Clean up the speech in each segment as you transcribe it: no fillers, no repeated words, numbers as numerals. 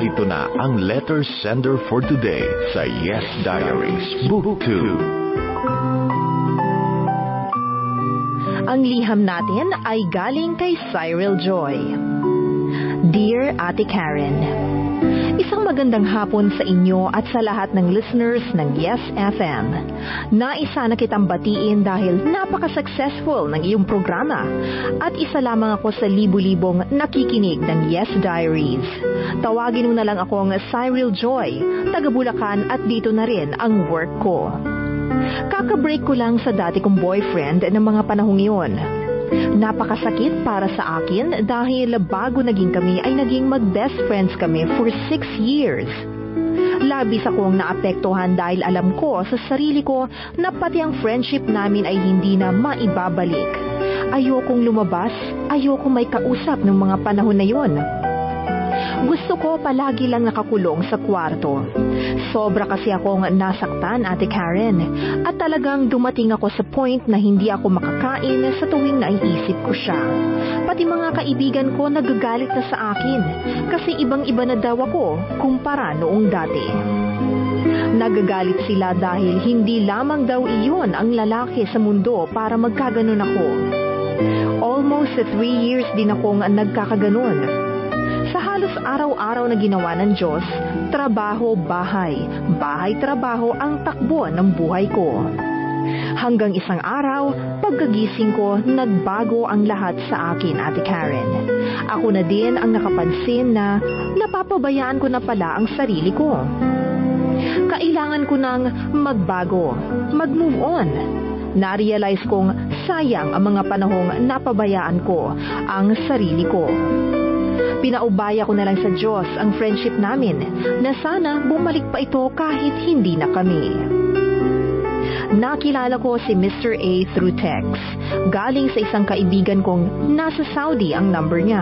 Narito na ang letter sender for today sa Yes Diaries Book 2. Ang liham natin ay galing kay Cyril Joy. Dear Ate Karen, isang magandang hapon sa inyo at sa lahat ng listeners ng Yes FM. Naisa na kitang batiin dahil napaka-successful ng iyong programa at isa lamang ako sa libu-libong nakikinig ng Yes Diaries. Tawagin mo na lang akong Cyril Joy, taga Bulacan at dito na rin ang work ko. Kaka-break ko lang sa dati kong boyfriend ng mga panahong iyon. Napakasakit para sa akin dahil bago naging kami ay naging mag-best friends kami for 6 years. Labis akong naapektuhan dahil alam ko sa sarili ko na pati ang friendship namin ay hindi na maibabalik. Ayokong lumabas, ayokong may kausap ng mga panahon na yon. Gusto ko palagi lang nakakulong sa kwarto. Sobra kasi akong nasaktan, Ate Karen, at talagang dumating ako sa point na hindi ako makakain sa tuwing naiisip ko siya. Pati mga kaibigan ko nagagalit na sa akin kasi ibang-iba na daw ako kumpara noong dati. Nagagalit sila dahil hindi lamang daw iyon ang lalaki sa mundo para magkaganon ako. Almost 3 years din akong nagkakaganon. Sa halos araw-araw na ginawa ng Diyos, trabaho, bahay, bahay-trabaho ang takbo ng buhay ko. Hanggang isang araw, pagkagising ko, nagbago ang lahat sa akin, Ate Karen. Ako na din ang nakapansin na napapabayaan ko na pala ang sarili ko. Kailangan ko nang magbago, mag-move on. Narealize kong sayang ang mga panahong napabayaan ko ang sarili ko. Pinaubaya ko na lang sa Diyos ang friendship namin na sana bumalik pa ito kahit hindi na kami. Nakilala ko si Mr. A through text. Galing sa isang kaibigan kong nasa Saudi ang number niya.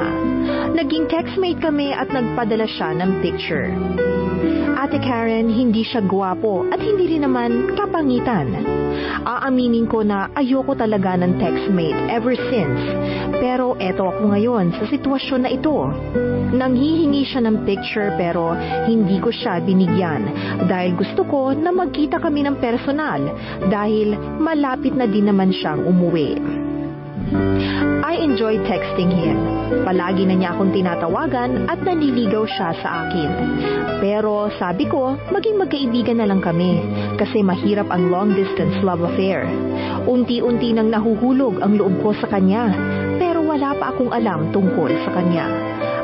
Naging textmate kami at nagpadala siya ng picture. Ate Karen, hindi siya gwapo at hindi rin naman kapangitan. Aaminin ko na ayoko talaga ng textmate ever since. Pero eto ako ngayon sa sitwasyon na ito. Nanghihingi siya ng picture pero hindi ko siya binigyan dahil gusto ko na magkita kami ng personal dahil malapit na din naman siyang umuwi. I enjoy texting him. Palagi na niya akong tinatawagan at nanliligaw siya sa akin. Pero sabi ko, maging magkaibigan na lang kami kasi mahirap ang long-distance love affair. Unti-unti nang nahuhulog ang loob ko sa kanya pero wala pa akong alam tungkol sa kanya.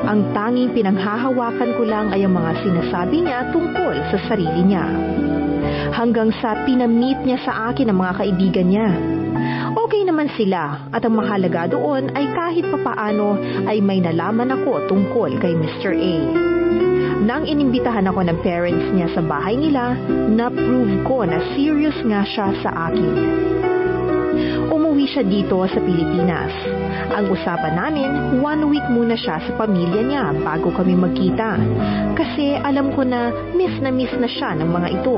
Ang tanging pinanghahawakan ko lang ay ang mga sinasabi niya tungkol sa sarili niya. Hanggang sa pinamit niya sa akin ang mga kaibigan niya. Okay naman sila at ang mahalaga doon ay kahit papaano ay may nalaman ako tungkol kay Mr. A. Nang inimbitahan ako ng parents niya sa bahay nila, na-prove ko na serious nga siya sa akin. Umuwi siya dito sa Pilipinas. Ang usapan namin, 1 week muna siya sa pamilya niya bago kami magkita. Kasi alam ko na miss na siya ng mga ito.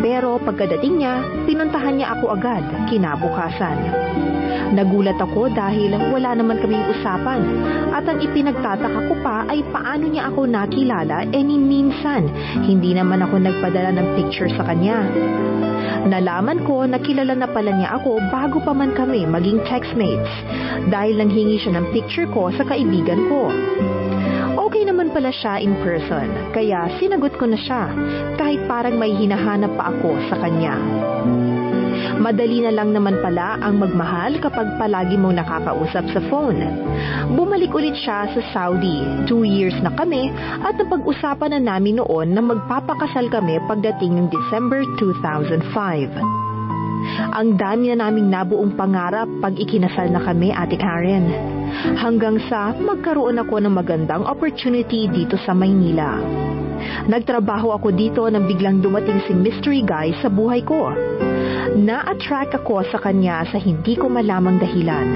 Pero pagkadating niya, pinuntahan niya ako agad, kinabukasan. Nagulat ako dahil wala naman kaming usapan at ang ipinagtataka ko pa ay paano niya ako nakilala ni minsan hindi naman ako nagpadala ng picture sa kanya. Nalaman ko na kilala na pala niya ako bago pa man kami maging textmates dahil nanghingi siya ng picture ko sa kaibigan ko. Okay naman pala siya in person, kaya sinagot ko na siya kahit parang may hinahanap pa ako sa kanya. Madali na lang naman pala ang magmahal kapag palagi mong nakakausap sa phone. Bumalik ulit siya sa Saudi. 2 years na kami at napag-usapan na namin noon na magpapakasal kami pagdating ng December 2005. Ang dami na naming nabuong pangarap pag ikinasal na kami, Ate Karen. Hanggang sa magkaroon ako ng magandang opportunity dito sa Maynila. Nagtrabaho ako dito nang biglang dumating si mystery guy sa buhay ko. Na-attract ako sa kanya sa hindi ko malamang dahilan.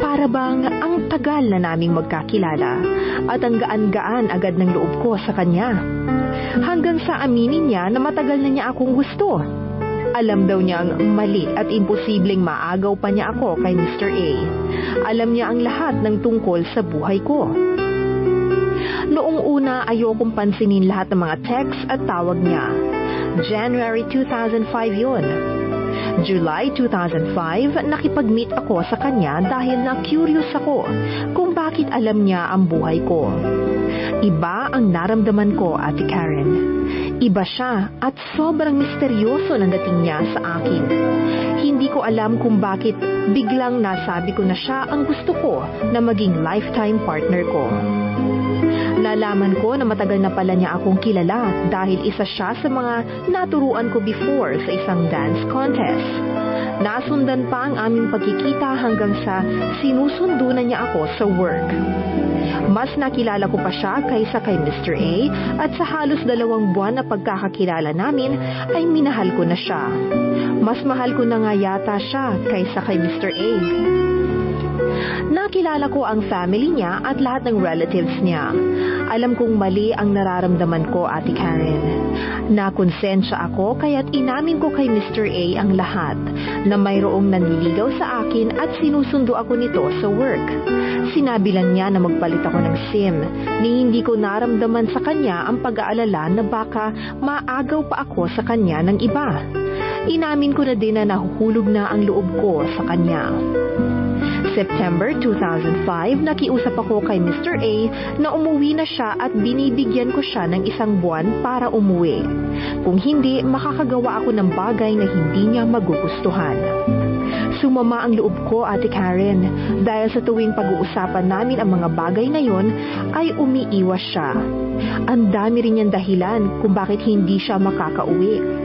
Para bang ang tagal na naming magkakilala at ang gaan-gaan agad ng loob ko sa kanya. Hanggang sa aminin niya na matagal na niya akong gusto. Alam daw niyang mali at imposibleng maagaw pa niya ako kay Mr. A. Alam niya ang lahat ng tungkol sa buhay ko. Noong una, na ayokong pansinin lahat ng mga text at tawag niya. January 2005 yun. July 2005, nakipag-meet ako sa kanya dahil na-curious ako kung bakit alam niya ang buhay ko. Iba ang naramdaman ko, Ate Karen. Iba siya at sobrang misteryoso ng dating niya sa akin. Hindi ko alam kung bakit biglang nasabi ko na siya ang gusto ko na maging lifetime partner ko. Nalaman ko na matagal na pala niya akong kilala dahil isa siya sa mga naturuan ko before sa isang dance contest. Nasundan pa ang aming pagkikita hanggang sa sinusundo na niya ako sa work. Mas nakilala ko pa siya kaysa kay Mr. A at sa halos 2 buwan na pagkakakilala namin ay minahal ko na siya. Mas mahal ko na nga yata siya kaysa kay Mr. A. Nakilala ko ang family niya at lahat ng relatives niya. Alam kong mali ang nararamdaman ko, Ate Karen. Nakonsensya ako kaya't inamin ko kay Mr. A ang lahat na mayroong nanliligaw sa akin at sinusundo ako nito sa work. Sinabi lang niya na magpalit ako ng SIM ni hindi ko naramdaman sa kanya ang pag-aalala na baka maagaw pa ako sa kanya ng iba. Inamin ko na din na nahuhulog na ang loob ko sa kanya. September 2005, nakiusap ako kay Mr. A na umuwi na siya at binibigyan ko siya ng 1 buwan para umuwi. Kung hindi, makakagawa ako ng bagay na hindi niya magugustuhan. Sumama ang loob ko, Ate Karen, dahil sa tuwing pag-uusapan namin ang mga bagay na yon, ay umiiwas siya. Ang dami rin niyang dahilan kung bakit hindi siya makakauwi.